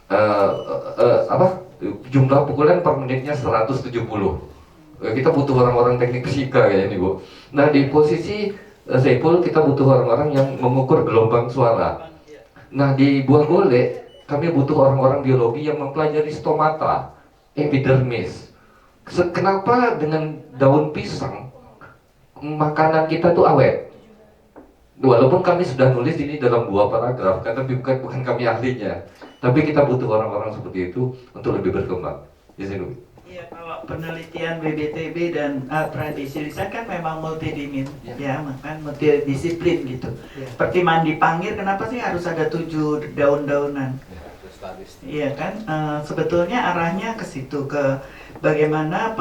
uh, jumlah pukulan per menitnya 170. Kita butuh orang-orang teknik fisika kayak ini Bu. Nah di posisi Saiful kita butuh orang-orang yang mengukur gelombang suara. Nah di Buah Gole kami butuh orang-orang biologi yang mempelajari stomata, epidermis. Kenapa dengan daun pisang makanan kita tuh awet? Walaupun kami sudah nulis ini dalam 2 paragraf, karena bukan kami ahlinya, tapi kita butuh orang-orang seperti itu untuk lebih berkembang. Izin. Iya, kalau penelitian BBTB dan pradisilisat kan memang ya, makan multidisiplin gitu. Ya. Seperti mandi panggir, kenapa sih harus ada 7 daun-daunan? Iya kan, sebetulnya arahnya ke situ, ke bagaimana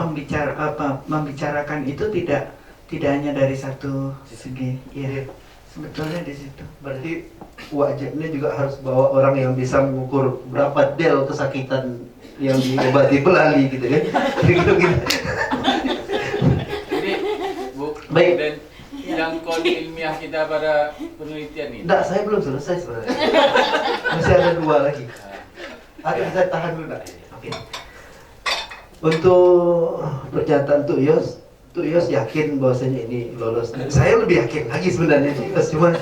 membicarakan itu tidak hanya dari satu segi. Iya. Sebetulnya di situ. Berarti wajibnya juga harus bawa orang yang bisa mengukur berapa del kesakitan yang diobati pelali gitu kan. Gitu. Jadi Bu, baik. Dan jangkauan ilmiah kita pada penelitian ini. Enggak, saya belum selesai sebenarnya. Masih ada 2 lagi. Saya tahan dulu enggak? Oke. Untuk pernyataan Tuh Yos yakin bahwasanya ini lolos. Saya lebih yakin lagi sebenarnya sih, cuma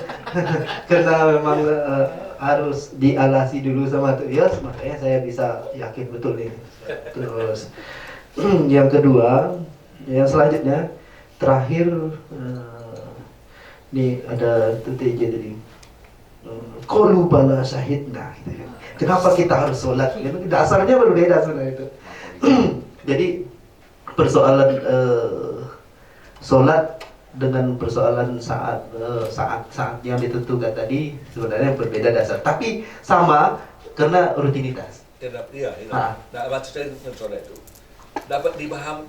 karena memang harus dialasi dulu sama Tuh Yos, makanya saya bisa yakin betul ini terus. Yang kedua, yang selanjutnya terakhir nih ada TJ tadi. Qalu bala syahidna gitu kan. Kenapa kita harus sholat? Dasarnya berbeda sebenarnya itu. Jadi persoalan sholat dengan persoalan saat yang ditentukan tadi sebenarnya berbeda dasar, tapi sama karena rutinitas. Iya. Nah, maksud saya sholat itu dapat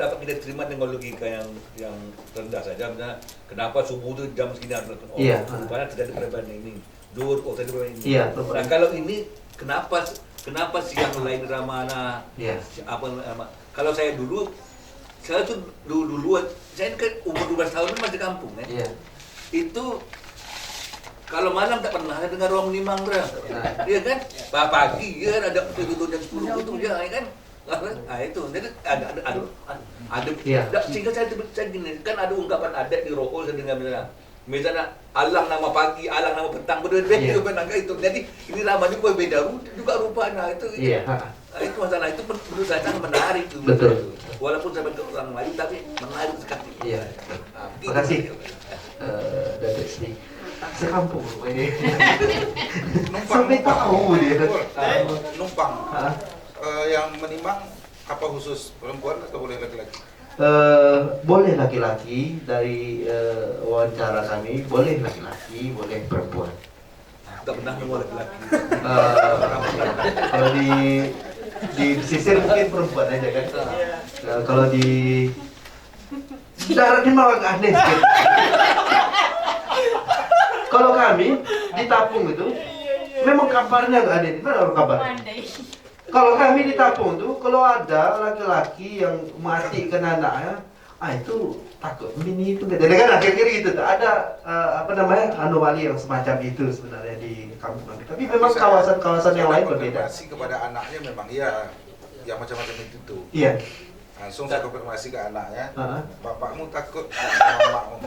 dapat kita terima dengan logika yang rendah saja. Misalnya, kenapa subuh itu jam segini harus melakukan Iya. Karena terjadi perubahan ini. Tadi perubahan ini. Iya. Nah, kalau ini kenapa siang lain ramana? Iya. Kalau saya tuh dulu saya kan umur 12 tahun masih di kampung kan. Iya. Itu kalau malam tak pernah ada dengar orang menimang dia kan pagi ya ada tujuh jam 10 itu ya kan. Nah itu jadi ada Iya. sehingga saya gini kan ada ungkapan adat di rokok saya dengar misalnya alang nama pagi, alang nama petang, berbeda juga menangga itu. Jadi ini namanya berbeda juga rupanya itu. Iya. Nah, itu masalah itu menurut saya sangat menarik itu. Betul. Walaupun saya ke orang lain tapi menarik sekali. Iya. Nah, Terima kasih. Datuk Sri. Sekampung ini. Sampai tahu dia. Numpang. Yang menimang apa khusus perempuan atau boleh laki-laki? Boleh laki-laki dari wawancara kami, boleh laki-laki, boleh perempuan. tak pernah nemu laki-laki. Kalau di pesisir mungkin perempuan aja kan. Kalau di darat ini malah aneh sekali. Kalau kami di Tapung itu memang kabarnya nggak ada, itu ada kabar. Kalau kami di Tapung tuh kalau ada laki-laki yang mati kena anaknya, itu takut ini itu. Jadi kan akhir-akhir gitu tuh ada anomali yang semacam itu sebenarnya di kampung kami. Tapi memang kawasan-kawasan yang lain berbeda. Konfirmasi kepada anaknya memang iya, yang macam-macam itu tuh. Iya. Langsung saya konfirmasi ke anaknya, bapakmu takut, mamamu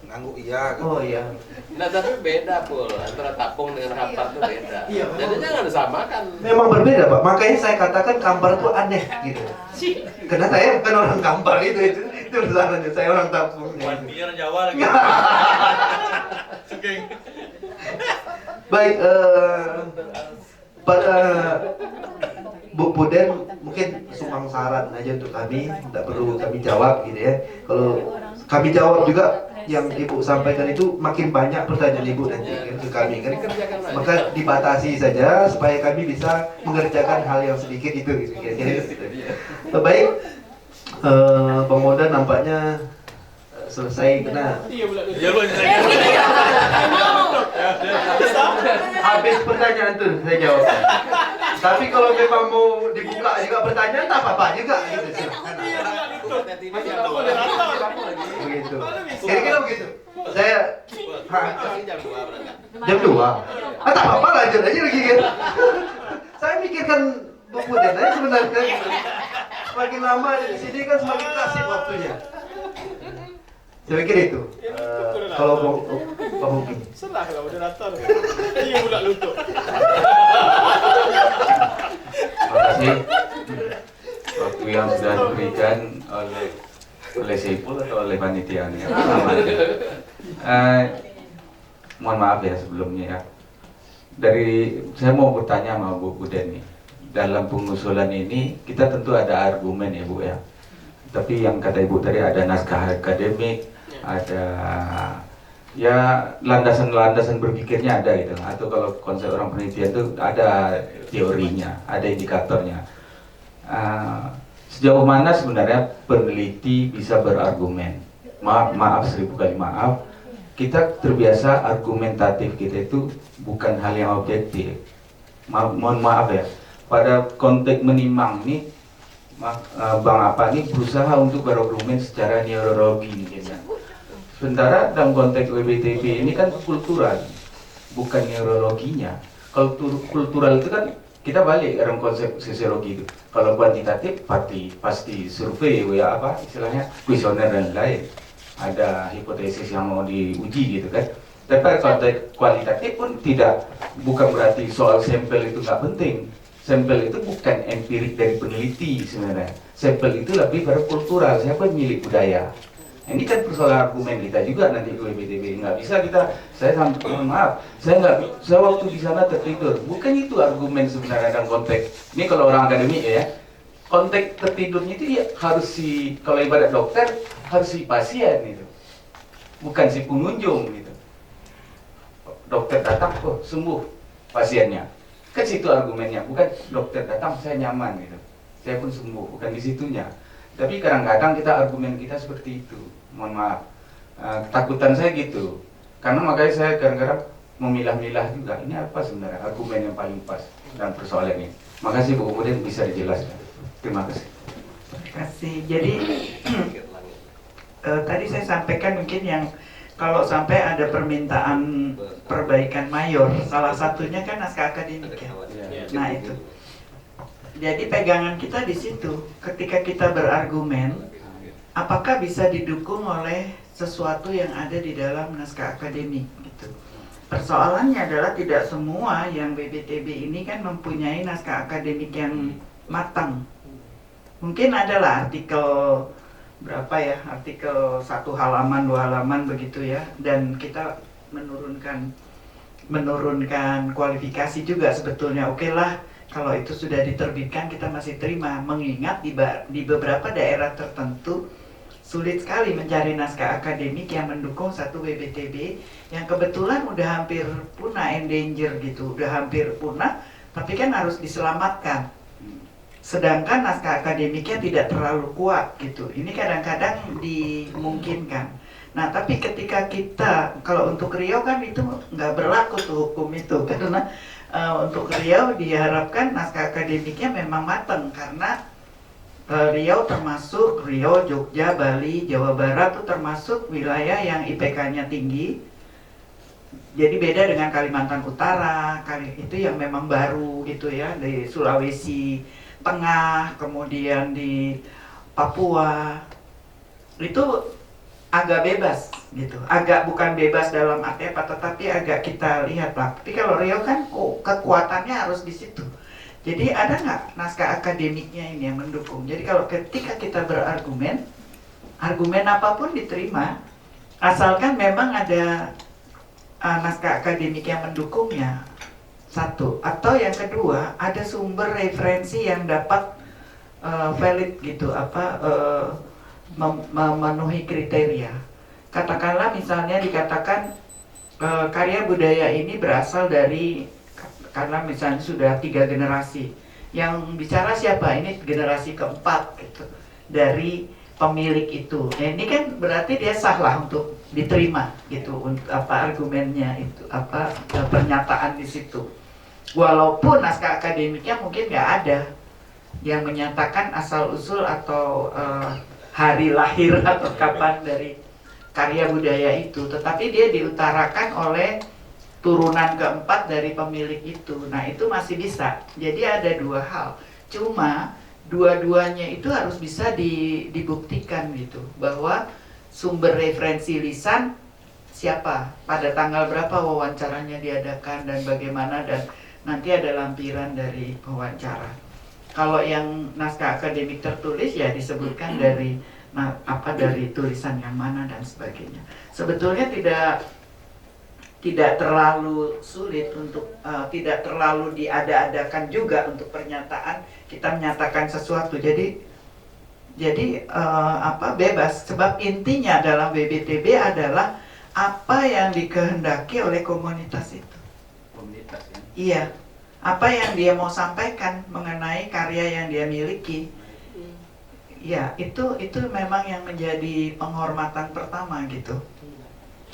ngangguk iya. Gitu. Oh iya. Nah tapi beda Pul, antara Tapung dengan Kampar itu beda. Iya, jadi jangan disamakan. Memang berbeda Pak, makanya saya katakan Kampar itu aneh gitu. Karena saya bukan orang Kampar itu masalahnya, saya orang Tapung. Biar Jawa lagi. Baik, pada Bu Puden mungkin sumbang saran aja untuk kami, tidak perlu kami jawab gitu ya. Kalau kami jawab juga yang Ibu sampaikan itu makin banyak pertanyaan Ibu nanti kan, ke kami kan. Maka dibatasi saja supaya kami bisa mengerjakan hal yang sedikit itu gitu. Baik, Pemuda nampaknya selesai karena habis pertanyaan tuh saya jawab. Tapi kalau memang mau dibuka juga pertanyaan tak apa-apa juga gitu. Begitu. Kira-kira begitu. Saya jam 2. Tak apa-apa lanjut aja lagi kan. Saya mikir pikirkan Bu Puden aja sebenarnya. Semakin lama ada di sini kan semakin kasih waktunya. Saya pikir itu. Kalau Pak Buki. Senang lah moderator. Dia pula lutut. Terima kasih waktu yang sudah diberikan oleh Saiful atau oleh panitia ya. Mohon maaf ya sebelumnya ya. Saya mau bertanya sama Bu Puden nih. Dalam pengusulan ini kita tentu ada argumen ya Bu ya. Tapi yang kata Ibu tadi ada naskah akademik, ada ya landasan-landasan berpikirnya ada gitu. Atau kalau konsep orang penelitian itu ada teorinya, ada indikatornya. Sejauh mana sebenarnya peneliti bisa berargumen? Maaf 1000 kali maaf. Kita terbiasa argumentatif kita itu bukan hal yang objektif. Mohon maaf ya. Pada konteks menimang nih, Bang Apa nih berusaha untuk berargumen secara neurologi mungkin ya. Sementara dalam konteks WBTB ini kan kultural, bukan neurologinya. Kalau kultural itu kan kita balik dalam konsep sosiologi itu. Kalau kuantitatif pasti survei ya apa istilahnya kuesioner dan lain. Ada hipotesis yang mau diuji gitu kan. Tapi konteks kualitatif pun bukan berarti soal sampel itu nggak penting. Sampel itu bukan empirik dari peneliti sebenarnya. Sampel itu lebih pada kultural, siapa milik budaya. Ini kan persoalan argumen kita juga nanti di WBTB. Nggak bisa mohon maaf, saya waktu di sana tertidur. Bukan itu argumen sebenarnya dalam konteks. Ini kalau orang akademik ya, konteks tertidurnya itu ya harus kalau ibarat dokter, harus si pasien gitu. Bukan si pengunjung gitu. Dokter datang, sembuh pasiennya. Kan situ argumennya, bukan dokter datang saya nyaman gitu, saya pun sembuh, bukan di situnya. Tapi kadang-kadang argumen kita seperti itu, mohon maaf, ketakutan saya gitu, karena makanya saya kadang-kadang memilah-milah juga, ini apa sebenarnya argumen yang paling pas dalam persoalan ini. Makasih Bu, kemudian bisa dijelaskan. Terima kasih. Terima kasih. Jadi tadi saya sampaikan mungkin yang kalau sampai ada permintaan perbaikan mayor, salah satunya kan naskah akademik ya. Nah itu. Jadi pegangan kita di situ. Ketika kita berargumen, apakah bisa didukung oleh sesuatu yang ada di dalam naskah akademik gitu. Persoalannya adalah tidak semua yang BBTB ini kan mempunyai naskah akademik yang matang. Mungkin adalah artikel berapa ya, artikel 1 halaman 2 halaman begitu ya, dan kita menurunkan kualifikasi juga sebetulnya. Oke lah kalau itu sudah diterbitkan kita masih terima, mengingat di beberapa daerah tertentu sulit sekali mencari naskah akademik yang mendukung satu WBTB yang kebetulan udah hampir punah, endanger gitu, udah hampir punah tapi kan harus diselamatkan. Sedangkan naskah akademiknya tidak terlalu kuat gitu. Ini kadang-kadang dimungkinkan. Nah, tapi ketika kita, kalau untuk Riau kan itu nggak berlaku tuh hukum itu. Karena untuk Riau diharapkan naskah akademiknya memang matang. Karena Riau termasuk, Riau, Jogja, Bali, Jawa Barat itu termasuk wilayah yang IPK-nya tinggi. Jadi beda dengan Kalimantan Utara, itu yang memang baru gitu ya, di Sulawesi Tengah, kemudian di Papua itu agak bebas gitu, agak bukan bebas dalam arti apa, tetapi agak kita lihat lah. Tapi kalau Riau kan kekuatannya harus di situ. Jadi ada nggak naskah akademiknya ini yang mendukung? Jadi kalau ketika kita berargumen, argumen apapun diterima, asalkan memang ada naskah akademik yang mendukungnya. Satu, atau yang kedua ada sumber referensi yang dapat valid gitu, memenuhi kriteria. Katakanlah misalnya dikatakan karya budaya ini berasal dari, karena misalnya sudah 3 generasi. Yang bicara siapa? Ini generasi keempat gitu dari pemilik itu. Nah, ini kan berarti dia sah lah untuk diterima gitu, untuk argumennya itu, pernyataan di situ. Walaupun naskah akademiknya mungkin nggak ada yang menyatakan asal usul atau hari lahir atau kapan dari karya budaya itu, tetapi dia diutarakan oleh turunan keempat dari pemilik itu. Nah itu masih bisa. Jadi ada dua hal. Cuma dua-duanya itu harus bisa dibuktikan gitu, bahwa sumber referensi lisan siapa, pada tanggal berapa wawancaranya diadakan dan bagaimana, dan nanti ada lampiran dari wawancara. Kalau yang naskah akademik tertulis ya disebutkan dari dari tulisan yang mana dan sebagainya. Sebetulnya tidak terlalu sulit untuk tidak terlalu diada-adakan juga untuk pernyataan kita menyatakan sesuatu. Jadi bebas, sebab intinya dalam WBTB adalah apa yang dikehendaki oleh komunitas itu. Komunitas ya. Iya, apa yang dia mau sampaikan mengenai karya yang dia miliki. Ya, itu memang yang menjadi penghormatan pertama gitu.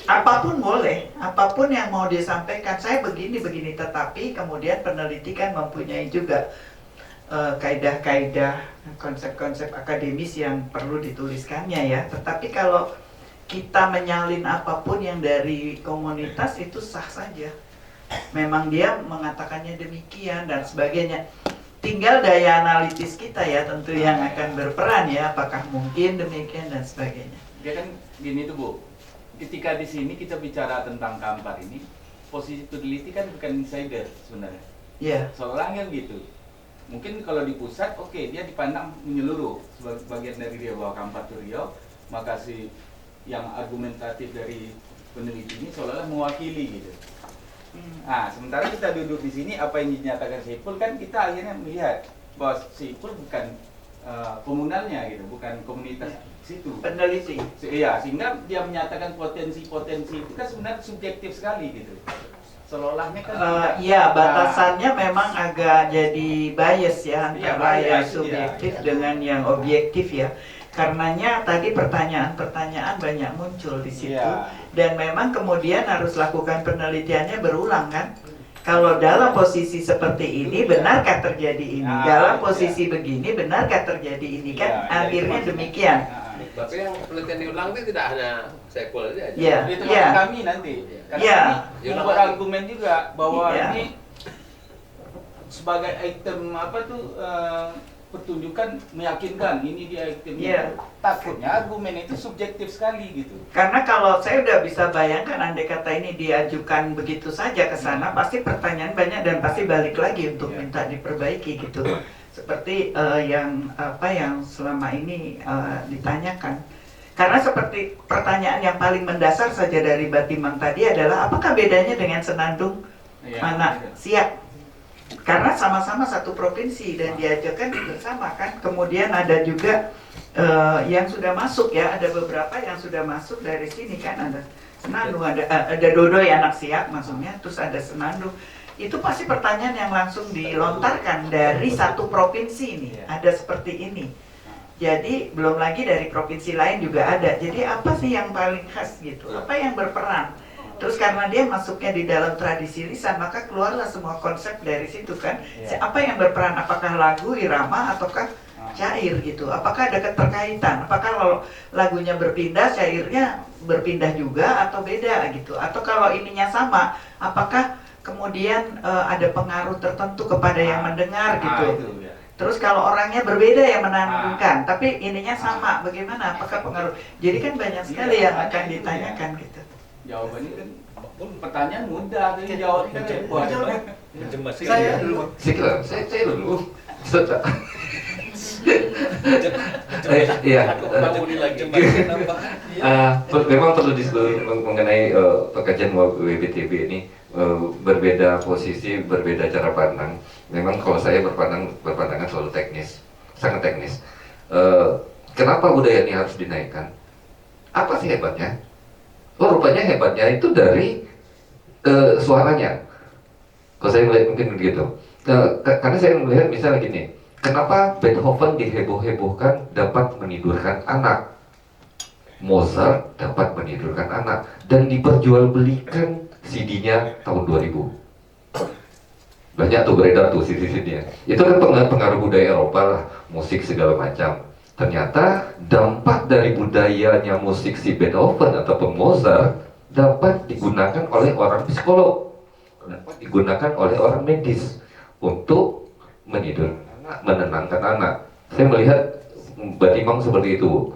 Apapun boleh, apapun yang mau disampaikan, saya begini, tetapi kemudian peneliti kan mempunyai juga kaidah-kaidah, konsep-konsep akademis yang perlu dituliskannya ya. Tetapi kalau kita menyalin apapun yang dari komunitas itu sah saja. Memang dia mengatakannya demikian dan sebagainya. Tinggal daya analitis kita ya tentu yang akan berperan ya, apakah mungkin demikian dan sebagainya. Dia kan gini tuh Bu, ketika di sini kita bicara tentang Kampar ini, posisi peneliti kan bukan insider sebenarnya. Iya. Seolah kan gitu. Mungkin kalau di pusat, oke, dia dipandang menyeluruh sebagai bagian dari Riau, bahwa Kampar itu Riau, maka si yang argumentatif dari peneliti ini seolah-olah mewakili gitu. Nah, sementara kita duduk di sini, apa yang dinyatakan Saiful kan kita akhirnya melihat bahwa Saiful bukan komunalnya gitu, bukan komunitas situ. Peneliti. Iya, sehingga dia menyatakan potensi-potensi itu kan sebenarnya subjektif sekali gitu. Seolah-olahnya kan iya, batasannya memang agak jadi bias ya, Iya, antara yang bias, subjektif iya. dengan yang objektif ya. Karenanya tadi pertanyaan-pertanyaan banyak muncul di situ, Iya. dan memang kemudian harus lakukan penelitiannya berulang kan. Kalau dalam posisi seperti ini, benarkah terjadi ini? Nah, Dalam iya. posisi begini, benarkah terjadi ini? Kan Iya, iya, akhirnya itu demikian. Tapi yang penelitian diulang itu tidak hanya Saiful aja. Iya. itu Iya. kami nanti. Karena Iya. kami membuat argumen juga bahwa Iya. ini sebagai item apa tuh pertunjukan meyakinkan ini dia item Iya. itu. Takutnya argumen itu subjektif sekali gitu. Karena kalau saya udah bisa bayangkan andai kata ini diajukan begitu saja ke sana, pasti pertanyaan banyak dan pasti balik lagi untuk Iya. minta diperbaiki gitu. Seperti yang selama ini ditanyakan. Karena seperti pertanyaan yang paling mendasar saja dari Batimang tadi adalah apakah bedanya dengan Senandung Iya, Mana iya. Siak? Karena sama-sama satu provinsi dan diajarkan bersama kan. Kemudian ada juga yang sudah masuk ya, ada beberapa yang sudah masuk dari sini kan, ada Senandung, ada Dodoy anak Siak maksudnya, terus ada Senandung. Itu pasti pertanyaan yang langsung dilontarkan dari satu provinsi ini, ada seperti ini. Jadi belum lagi dari provinsi lain juga ada. Jadi apa sih yang paling khas gitu? Apa yang berperan? Terus karena dia masuknya di dalam tradisi lisan, maka keluarlah semua konsep dari situ kan. Apa yang berperan? Apakah lagu, irama, ataukah syair gitu? Apakah ada keterkaitan? Apakah kalau lagunya berpindah, syairnya berpindah juga atau beda gitu? Atau kalau ininya sama, apakah kemudian ada pengaruh tertentu kepada yang mendengar gitu? Itu, ya. Terus kalau orangnya berbeda yang menanamkan, tapi ininya sama, bagaimana? Apakah pengaruh? Jadi kan banyak sekali Iya, yang akan banyak itu, ditanyakan gitu. Jawabannya kan pertanyaan mudah tapi jawabnya repot. Saya dulu. Saya dulu. Sudah. Iya. Memang perlu disebut mengenai pekajian WBTB ini berbeda posisi, berbeda cara pandang. Memang kalau saya berpandangan selalu teknis, sangat teknis. Kenapa budaya ini harus dinaikkan? Apa sih hebatnya? Oh, rupanya hebatnya itu dari suaranya. Kalau saya melihat mungkin begitu. Karena saya melihat misalnya gini, kenapa Beethoven diheboh-hebohkan dapat menidurkan anak, Mozart dapat menidurkan anak, dan diperjualbelikan CD-nya tahun 2000. Banyak tuh beredar tuh CD-CD-nya. Itu kan pengaruh budaya Eropa lah, musik segala macam. Ternyata dampak dari budayanya musik si Beethoven ataupun Mozart dapat digunakan oleh orang psikolog dapat digunakan oleh orang medis untuk menenangkan anak. Saya melihat Mbak Timang seperti itu,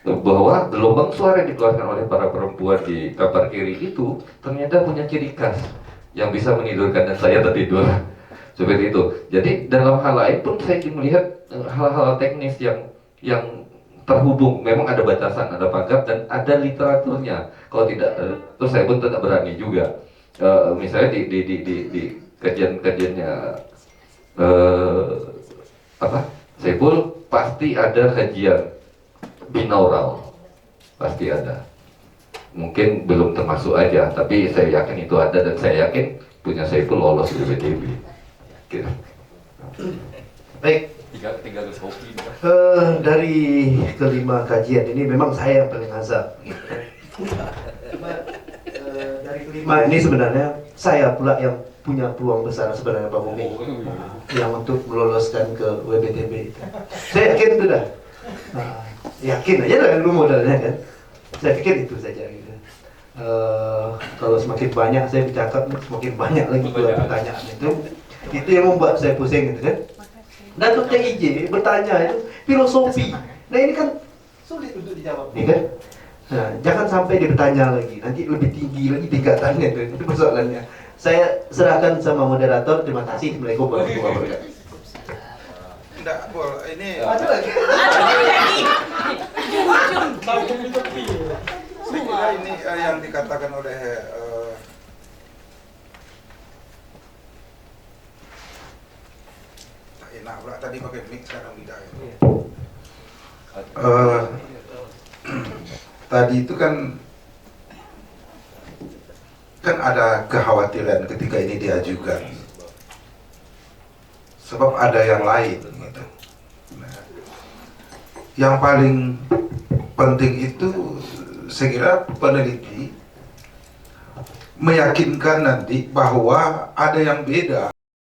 bahwa gelombang suara yang dikeluarkan oleh para perempuan di kamar kiri itu ternyata punya ciri khas yang bisa menidurkan, dan saya tertidur seperti itu. Jadi dalam hal lain pun saya melihat hal-hal teknis yang terhubung, memang ada batasan, ada pagar, dan ada literaturnya. Kalau tidak, terus saya pun tidak berani juga. Misalnya di kajian-kajiannya Saiful, pasti ada kajian binaural, pasti ada. Mungkin belum termasuk aja, tapi saya yakin itu ada, dan saya yakin punya Saiful lolos di BTB. Gitu. Baik. Tinggal kopi. Dari kelima kajian ini memang saya yang paling azab. Dari kelima ini sebenarnya saya pula yang punya peluang besar sebenarnya Pak Bumi, yang untuk meloloskan ke WBTB. Saya yakin itu dah. Yakin aja lah dulu modalnya kan. Saya pikir itu saja gitu. Kalau semakin banyak saya bercakap, semakin banyak lagi pertanyaan itu yang membuat saya pusing gitu kan. Datuk CIJ bertanya itu filosofi. Nah ini kan sulit untuk dijawab nih kan. Nah, jangan sampai dia bertanya lagi, nanti lebih tinggi lagi tingkatannya itu persoalannya. Saya serahkan sama moderator. Terima kasih. Assalamualaikum warahmatullahi wabarakatuh. Enggak, Pol, ini Ada lagi. saya kira ini yang dikatakan oleh tak enak pula tadi pakai mic, sekarang tidak ya. Tadi itu kan ada kekhawatiran ketika ini diajukan, sebab ada yang lain gitu. Nah, yang paling penting itu saya kira peneliti meyakinkan nanti bahwa ada yang beda